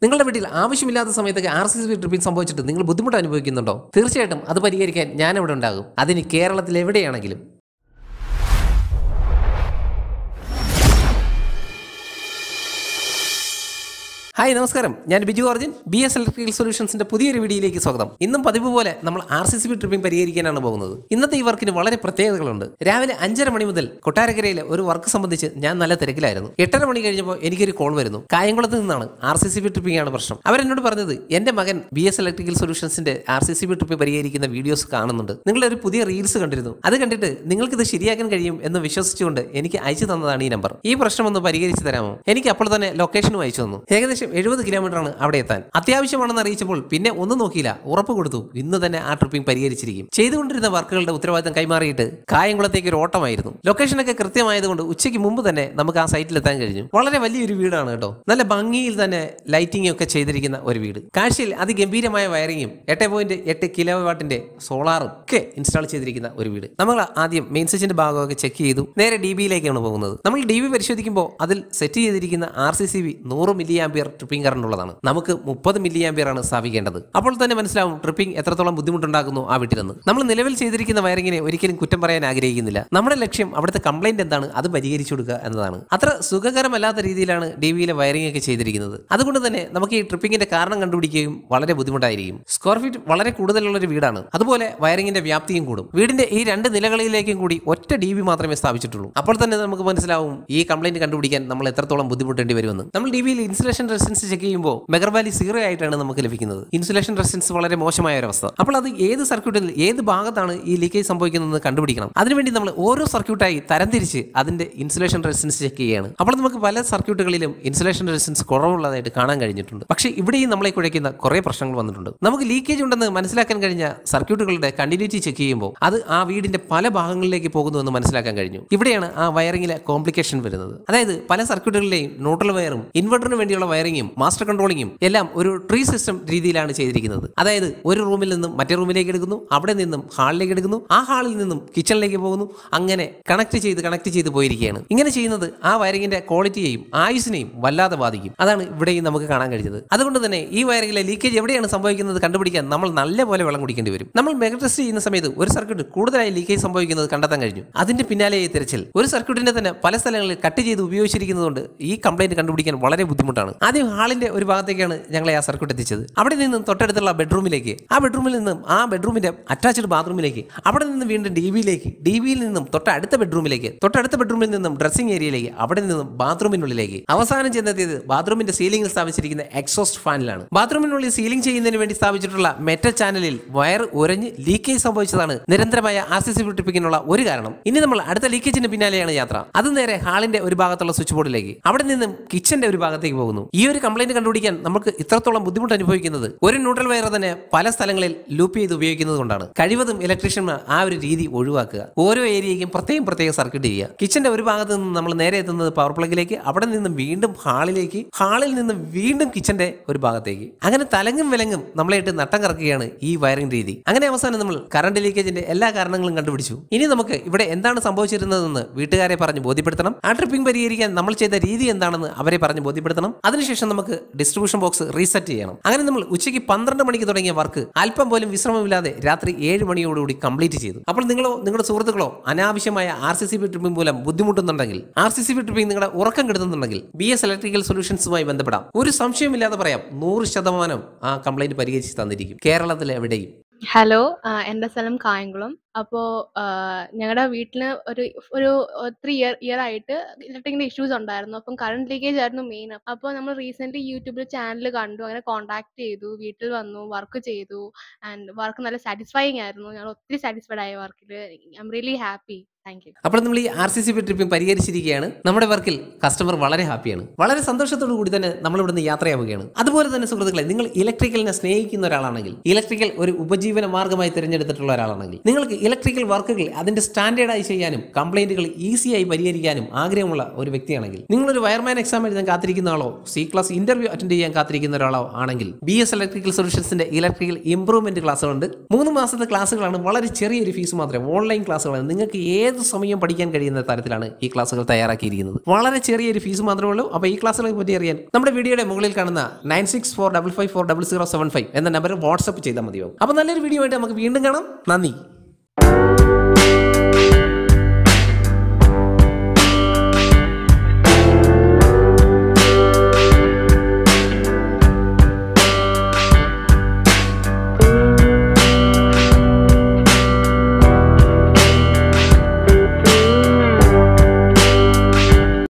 നിങ്ങളുടെ വീട്ടിൽ ആവശ്യമില്ലാത്ത സമയത്തൊക്കെ RCCB ട്രിപ്പിംഗ് സംഭവിച്ചിട്ട് നിങ്ങൾ ബുദ്ധിമുട്ട് അനുഭവിക്കുന്നുണ്ടോ? തീർച്ചയായിട്ടും അത് പരിഹരിക്കാൻ ഞാനിവിടെ ഉണ്ടാകും. അതിന് കേരളത്തിൽ എവിടെയാണെങ്കിലും. ഹായ് നമസ്കാരം, ഞാൻ ബിജു ഓർജിൻ, BS ഇലക്ട്രിക്കൽ സൊല്യൂഷൻസിന്റെ പുതിയൊരു വീഡിയോയിലേക്ക് സ്വാഗതം. ഇന്നും പതിവ് പോലെ നമ്മൾ RCCB ട്രിപ്പിംഗ് പരിഹരിക്കാനാണ് പോകുന്നത്. ഇന്നത്തെ ഈ വർക്കിന് വളരെ പ്രത്യേകതകളുണ്ട്. രാവിലെ 5:30 മണി മുതൽ കൊട്ടാരക്കരയിലെ ഒരു വർക്ക് സംബന്ധിച്ച് ഞാൻ നല്ല തിരക്കിലായിരുന്നു. 8:30 മണി കഴിഞ്ഞപ്പോൾ എനിക്കൊരു കോൾ വരുന്നു. കായംകുളത്ത് നിന്നാണ്. RCCB ട്രിപ്പിംഗ് ആണ് പ്രശ്നം. അവരെന്നോട് പറഞ്ഞത് എന്റെ മകൻ BS ഇലക്ട്രിക്കൽ സൊല്യൂഷൻസിന്റെ RCCB ട്രിപ്പ് പരിഹരിക്കുന്ന വീഡിയോസ് കാണുന്നുണ്ട്. നിങ്ങളൊരു പുതിയ റീൽസ് കണ്ടിരുന്നു. അത് കണ്ടിട്ട് നിങ്ങൾക്കിത് ശരിയാക്കാൻ കഴിയും എന്ന് വിശ്വസിച്ചുകൊണ്ട് എനിക്ക് അയച്ചു തന്നതാണ് ഈ നമ്പർ. ഈ പ്രശ്നം ഒന്ന് പരിഹരിച്ചു തരാമോ? എനിക്ക് അപ്പോൾ തന്നെ ലൊക്കേഷനും അയച്ചു തന്നു. ഏകദേശം 70 കിലോമീറ്ററാണ് അവിടെ എത്താൻ. അത്യാവശ്യമാണെന്ന് അറിയിച്ചപ്പോൾ പിന്നെ ഒന്നും നോക്കിയില്ല, ഉറപ്പ് കൊടുത്തു ഇന്ന് തന്നെ ആ ട്രിപ്പിംഗ് പരിഹരിച്ചിരിക്കും. ചെയ്തുകൊണ്ടിരുന്ന വർക്കുകളുടെ ഉത്തരവാദിത്തം കൈമാറിയിട്ട് കായംകുളത്തേക്ക് ഒരു ഓട്ടമായിരുന്നു. ലൊക്കേഷനൊക്കെ കൃത്യമായതുകൊണ്ട് ഉച്ചയ്ക്ക് മുമ്പ് തന്നെ നമുക്ക് ആ സൈറ്റിൽ എത്താൻ കഴിഞ്ഞു. വളരെ വലിയൊരു വീടാണ് കേട്ടോ. നല്ല ഭംഗിയിൽ തന്നെ ലൈറ്റിംഗ് ഒക്കെ ചെയ്തിരിക്കുന്ന ഒരു വീട്. കാഴ്ചയിൽ അതിഗംഭീരമായ വയറിങ്ങും 8.8 കിലോ വാട്ടിന്റെ സോളാറും ഒക്കെ ഇൻസ്റ്റാൾ ചെയ്തിരിക്കുന്ന ഒരു വീട്. നമ്മൾ ആദ്യം മെയിൻ സ്വിച്ചിന്റെ ഭാഗമൊക്കെ ചെക്ക് ചെയ്തു നേരെ DB-യിലേക്കാണ് പോകുന്നത്. നമ്മൾ DB പരിശോധിക്കുമ്പോൾ അതിൽ സെറ്റ് ചെയ്തിരിക്കുന്ന RCCB 100 milli ampere tripping current ഉള്ളതാണ്. നമുക്ക് 30 മില്ലി ആംപിയർ ആണ് സ്ഥാപിക്കേണ്ടത്. അപ്പോൾ തന്നെ മനസ്സിലാവും ട്രിപ്പിംഗ് എത്രത്തോളം ബുദ്ധിമുട്ടുണ്ടാക്കുന്നു ആ വീട്ടിലെന്ന്. നമ്മൾ നിലവിൽ ചെയ്തിരിക്കുന്ന വയറിങ്ങിനെ ഒരിക്കലും കുറ്റം പറയാൻ ആഗ്രഹിക്കുന്നില്ല. നമ്മുടെ ലക്ഷ്യം അവിടുത്തെ കംപ്ലൈന്റ് എന്താണ് അത് പരിഹരിച്ചു കൊടുക്കുക എന്നതാണ്. അത്ര സുഖകരമല്ലാത്ത രീതിയിലാണ് DB-യിലെ വയറിംഗ് ഒക്കെ ചെയ്തിരിക്കുന്നത്. അതുകൊണ്ട് തന്നെ നമുക്ക് ഈ ട്രിപ്പിംഗിന്റെ കാരണം കണ്ടുപിടിക്കുകയും വളരെ ബുദ്ധിമുട്ടായിരിക്കും. സ്ക്വയർ ഫീറ്റ് വളരെ കൂടുതലുള്ള ഒരു വീടാണ്. അതുപോലെ വയറിംഗിന്റെ വ്യാപ്തിയും കൂടും. വീടിന്റെ ഈ 2 നിലകളിലേക്കും കൂടി ഒറ്റ DB മാത്രമേ സ്ഥാപിച്ചിട്ടുള്ളൂ. അപ്പോൾ തന്നെ നമുക്ക് മനസ്സിലാവും ഈ കംപ്ലൈന്റ് കണ്ടുപിടിക്കാൻ നമ്മൾ എത്രത്തോളം ബുദ്ധിമുട്ടേണ്ടി വരുമെന്ന്. നമ്മൾ DB-യിൽ ഇൻസുലേഷൻ റെസിസ്റ്റൻസ് ചെക്ക് ചെയ്യുമ്പോൾ മെഗർവാലി 0 ആയിട്ടാണ് നമുക്ക് ലഭിക്കുന്നത്. ഇൻസുലേഷൻ റെസിസ്റ്റൻസ് വളരെ മോശമായ ഒരു അവസ്ഥ. അപ്പോൾ അത് ഏത് സർക്യൂട്ടിൽ ഏത് ഭാഗത്താണ് ഈ ലീക്കേജ് സംഭവിക്കുന്നതെന്ന് കണ്ടുപിടിക്കണം. അതിനുവേണ്ടി നമ്മൾ ഓരോ സർക്യൂട്ടായി തരംതിരിച്ച് അതിന്റെ ഇൻസുലേഷൻ റെസിസ്റ്റൻസ് ചെക്ക് ചെയ്യുകയാണ്. അപ്പോൾ നമുക്ക് പല സർക്യൂട്ടുകളിലും ഇൻസുലേഷൻ റെസിസ്റ്റൻസ് കുറവുള്ളതായിട്ട് കാണാൻ കഴിഞ്ഞിട്ടുണ്ട്. പക്ഷേ ഇവിടെയും നമ്മളെ കുഴയ്ക്കുന്ന കുറേ പ്രശ്നങ്ങൾ വന്നിട്ടുണ്ട്. നമുക്ക് ലീക്കേജ് ഉണ്ടെന്ന് മനസ്സിലാക്കാൻ കഴിഞ്ഞ സർക്യൂട്ടുകളുടെ കണ്ടിന്യൂറ്റി ചെക്ക് ചെയ്യുമ്പോൾ അത് ആ വീടിന്റെ പല ഭാഗങ്ങളിലേക്ക് പോകുന്നുവെന്ന് മനസ്സിലാക്കാൻ കഴിഞ്ഞു. ഇവിടെയാണ് ആ വയറിംഗിലെ കോംപ്ലിക്കേഷൻ വരുന്നത്. അതായത് പല സർക്യൂട്ടുകളിലെയും ന്യൂട്രൽ വയറും ഇൻവെർട്ടറിന് വേണ്ടിയുള്ള വയറിംഗും മാസ്റ്റർ കൺട്രോളിങ്ങും എല്ലാം ഒരു ട്രീ സിസ്റ്റം രീതിയിലാണ് ചെയ്തിരിക്കുന്നത്. അതായത് ഒരു റൂമിൽ നിന്നും മറ്റേ റൂമിലേക്ക് എടുക്കുന്നു, അവിടെ നിന്നും ഹാളിലേക്ക് എടുക്കുന്നു, ആ ഹാളിൽ നിന്നും കിച്ചണിലേക്ക് പോകുന്നു, അങ്ങനെ കണക്ട് ചെയ്ത് പോയിരിക്കുകയാണ്. ഇങ്ങനെ ചെയ്യുന്നത് ആ വയറിംഗിന്റെ ക്വാളിറ്റിയെയും ആയുസിനെയും വല്ലാതെ ബാധിക്കും. അതാണ് ഇവിടെയും നമുക്ക് കാണാൻ കഴിഞ്ഞത്. അതുകൊണ്ട് തന്നെ ഈ വയറിംഗിലെ ലീക്കേജ് എവിടെയാണ് സംഭവിക്കുന്നത് കണ്ടുപിടിക്കാൻ നമ്മൾ നല്ലപോലെ വെള്ളം കുടിക്കേണ്ടി വരും. നമ്മൾ മെഗാ ടെസ്റ്റ് ചെയ്യുന്ന സമയത്ത് ഒരു സർക്യൂട്ട് കൂടുതലായി ലീക്കേജ് സംഭവിക്കുന്നത് കണ്ടെത്താൻ കഴിഞ്ഞു. അതിന്റെ പിന്നാലെ തിരച്ചിൽ ഒരു സർക്യൂട്ടിനെ തന്നെ പല സ്ഥലങ്ങളിൽ കട്ട് ചെയ്ത് ഉപയോഗിച്ചിരിക്കുന്നതുകൊണ്ട് ഈ കംപ്ലൈന്റ് കണ്ടുപിടിക്കാൻ വളരെ ബുദ്ധിമുട്ടാണ്. ആദ്യം ഹാളിന്റെ ഒരു ഭാഗത്തേക്കാണ് ഞങ്ങളെ ആ സർക്യൂട്ട് എത്തിച്ചത്. അവിടെ നിന്നും തൊട്ടടുത്തുള്ള ബെഡ്റൂമിലേക്ക്, ആ ബെഡ്റൂമിൽ നിന്നും ആ ബെഡ്റൂമിന്റെ അറ്റാച്ച്ഡ് ബാത്റൂമിലേക്ക്, അവിടെ നിന്ന് വീണ്ടും DB-യിലേക്ക്, DB-യിൽ നിന്നും തൊട്ടടുത്ത ബെഡ്റൂമിലേക്ക്, തൊട്ടടുത്ത ബെഡ്റൂമിൽ നിന്നും ഡ്രസ്സിംഗ് ഏരിയയിലേക്ക്, അവിടെ നിന്നും ബാത്റൂമിനുള്ളിലേക്ക്, അവസാനം ചെന്നെത്തിയത് ബാത്റൂമിന്റെ സീലിംഗിൽ സ്ഥാപിച്ചിരിക്കുന്ന എക്സോസ്റ്റ് ഫാനിലാണ്. ബാത്റൂമിനുള്ളിൽ സീലിംഗ് ചെയ്യുന്നതിന് വേണ്ടി സ്ഥാപിച്ചിട്ടുള്ള മെറ്റൽ ചാനലിൽ വയർ ഉരഞ്ഞ് ലീക്കേജ് സംഭവിച്ചതാണ് നിരന്തരമായ RCCB ട്രിപ്പിങ്ങിനുള്ള ഒരു കാരണം. ഇനി നമ്മൾ അടുത്ത ലീക്കേജിന് പിന്നാലെയാണ് യാത്ര. അത് നേരെ ഹാളിന്റെ ഒരു ഭാഗത്തുള്ള സ്വിച്ച് ബോർഡിലേക്ക്, അവിടെ നിന്നും കിച്ചന്റെ ഒരു ഭാഗത്തേക്ക് പോകുന്നു. ഈ ഒരു കംപ്ലൈന്റ് കണ്ടുപിടിക്കാൻ നമുക്ക് ഇത്രത്തോളം ബുദ്ധിമുട്ട് അനുഭവിക്കുന്നത് ഒരു ന്യൂട്രൽ വയർ തന്നെ പല സ്ഥലങ്ങളിൽ ലൂപ്പ് ചെയ്ത് ഉപയോഗിക്കുന്നത് കൊണ്ടാണ്. കഴിവതും ഇലക്ട്രീഷ്യന്മാർ ആ ഒരു രീതി ഒഴിവാക്കുക. ഓരോ ഏരിയയ്ക്കും പ്രത്യേകം സർക്യൂട്ട് ചെയ്യുക. കിച്ചന്റെ ഒരു ഭാഗത്ത് നിന്ന് നമ്മൾ നേരെ എത്തുന്നത് പവർ പ്ലഗിലേക്ക്, അവിടെ നിന്നും വീണ്ടും ഹാളിലേക്ക്, ഹാളിൽ നിന്നും വീണ്ടും കിച്ചന്റെ ഒരു ഭാഗത്തേക്ക്, അങ്ങനെ തലങ്ങും വിലങ്ങും നമ്മളായിട്ട് നട്ടം കറക്കുകയാണ് ഈ വയറിംഗ് രീതി. അങ്ങനെ അവസാനം നമ്മൾ കറണ്ട് ലീക്കേജിന്റെ എല്ലാ കാരണങ്ങളും കണ്ടുപിടിച്ചു. ഇനി നമുക്ക് ഇവിടെ എന്താണ് സംഭവിച്ചിരുന്നതെന്ന് വീട്ടുകാരെ പറഞ്ഞ് ബോധ്യപ്പെടുത്തണം. ആ ട്രിപ്പിംഗ് പരിഹരിക്കാൻ നമ്മൾ ചെയ്ത രീതി എന്താണെന്ന് അവരെ പറഞ്ഞ് ബോധ്യപ്പെടുത്തണം. അതിനുശേഷം നമുക്ക് ഡിസ്ട്രിബ്യൂഷൻ ബോക്സ് റീസെറ്റ് ചെയ്യണം. അങ്ങനെ നമ്മൾ ഉച്ചയ്ക്ക് 12 മണിക്ക് തുടങ്ങിയ വർക്ക് അല്പം പോലും വിശ്രമമില്ലാതെ രാത്രി 7 മണിയോടുകൂടി കംപ്ലീറ്റ് ചെയ്തു. അപ്പോൾ നിങ്ങളോ നിങ്ങളുടെ സുഹൃത്തുക്കളോ അനാവശ്യമായ RCCB ട്രിപ്പിംഗ് മൂലം ബുദ്ധിമുട്ടുന്നുണ്ടെങ്കിൽ, RCCB ട്രിപ്പിംഗ് നിങ്ങളുടെ ഉറക്കം കെടുത്തുന്നുണ്ടെങ്കിൽ BS ഇലക്ട്രിക്കൽ സൊല്യൂഷൻസുമായി ബന്ധപ്പെടാം. ഒരു സംശയമില്ലാതെ പറയാം, 100% ആ കംപ്ലൈന്റ് പരിഹരിച്ച് തന്നിരിക്കും കേരളത്തിൽ എവിടെയും. ഹലോ, എൻ്റെ സ്ഥലം കായംകുളം. അപ്പോൾ ഞങ്ങളുടെ വീട്ടിൽ ഒരു 3 ഇയർ ആയിട്ട് ഇലക്ട്രിക്കിൻ്റെ ഇഷ്യൂസ് ഉണ്ടായിരുന്നു. അപ്പം കറണ്ട് ലീക്കേജ് ആയിരുന്നു മെയിൻ. അപ്പോൾ നമ്മൾ റീസെൻ്റ്ലി യൂട്യൂബിൽ ചാനൽ കണ്ടു, അങ്ങനെ കോൺടാക്ട് ചെയ്തു, വീട്ടിൽ വന്നു, വർക്ക് ചെയ്തു. ആൻഡ് വർക്ക് നല്ല സാറ്റിസ്ഫൈയിങ് ആയിരുന്നു. ഞങ്ങൾ ഒത്തിരി സാറ്റിസ്ഫൈഡ് ആയ വർക്കിൽ. I am really happy. Thank you. അപ്പോൾ നമ്മൾ ഈ RCCB ട്രിപ്പിംഗ് പരിഹരിച്ചിരിക്കുകയാണ്. നമ്മുടെ വർക്കിൽ കസ്റ്റമർ വളരെ ഹാപ്പിയാണ്. വളരെ സന്തോഷത്തോടു കൂടി തന്നെ നമ്മൾ ഇവിടുന്ന് യാത്രയാവുകയാണ്. അതുപോലെ തന്നെ സുഹൃത്തുക്കളെ, നിങ്ങൾ ഇലക്ട്രിക്കലിനെ സ്നേഹിക്കുന്ന ഒരാളാണെങ്കിൽ, ഇലക്ട്രിക്കൽ ഒരു ഉപജീവന മാർഗമായി തിരഞ്ഞെടുത്തിട്ടുള്ള ഒരാളാണെങ്കിൽ, നിങ്ങൾക്ക് ഇലക്ട്രിക്കൽ വർക്കുകൾ അതിന്റെ സ്റ്റാൻഡേർഡായി ചെയ്യാനും കംപ്ലൈന്റുകൾ ഈസിയായി പരിഹരിക്കാനും ആഗ്രഹമുള്ള ഒരു വ്യക്തിയാണെങ്കിൽ, നിങ്ങളൊരു വയർമാൻ എക്സാം എഴുതാൻ കാത്തിരിക്കുന്ന ആളോ C-ക്ലാസ് ഇന്റർവ്യൂ അറ്റൻഡ് ചെയ്യാൻ കാത്തിരിക്കുന്ന ഒരാളോ ആണെങ്കിൽ, BS ഇലക്ട്രിക്കൽ സൊല്യൂഷൻസിന്റെ ഇലക്ട്രിക്കൽ ഇംപ്രൂവ്മെന്റ് ക്ലാസ്സുകളുണ്ട്. 3 മാസത്തെ ക്ലാസ്സുകളാണ്. വളരെ ചെറിയൊരു ഫീസ് മാത്രമേ, ഓൺലൈൻ ക്ലാസ്സുകളാണ്. നിങ്ങൾക്ക് ഏത് ഏത് സമയം പഠിക്കാൻ കഴിയുന്ന തരത്തിലാണ് ഈ ക്ലാസ്സുകൾ തയ്യാറാക്കിയിരിക്കുന്നത്. വളരെ ചെറിയൊരു ഫീസ് മാത്രമേ ഉള്ളൂ. അപ്പോൾ ഈ ക്ലാസ്സുകളെ പറ്റി അറിയാൻ നമ്മുടെ വീഡിയോയുടെ മുകളിൽ കാണുന്ന 9645540075 എന്ന നമ്പറിൽ വാട്സ്ആപ്പ് ചെയ്താൽ മതിയാവും. അപ്പോൾ നല്ലൊരു വീഡിയോ ആയിട്ട് നമുക്ക് വീണ്ടും കാണാം. നന്ദി.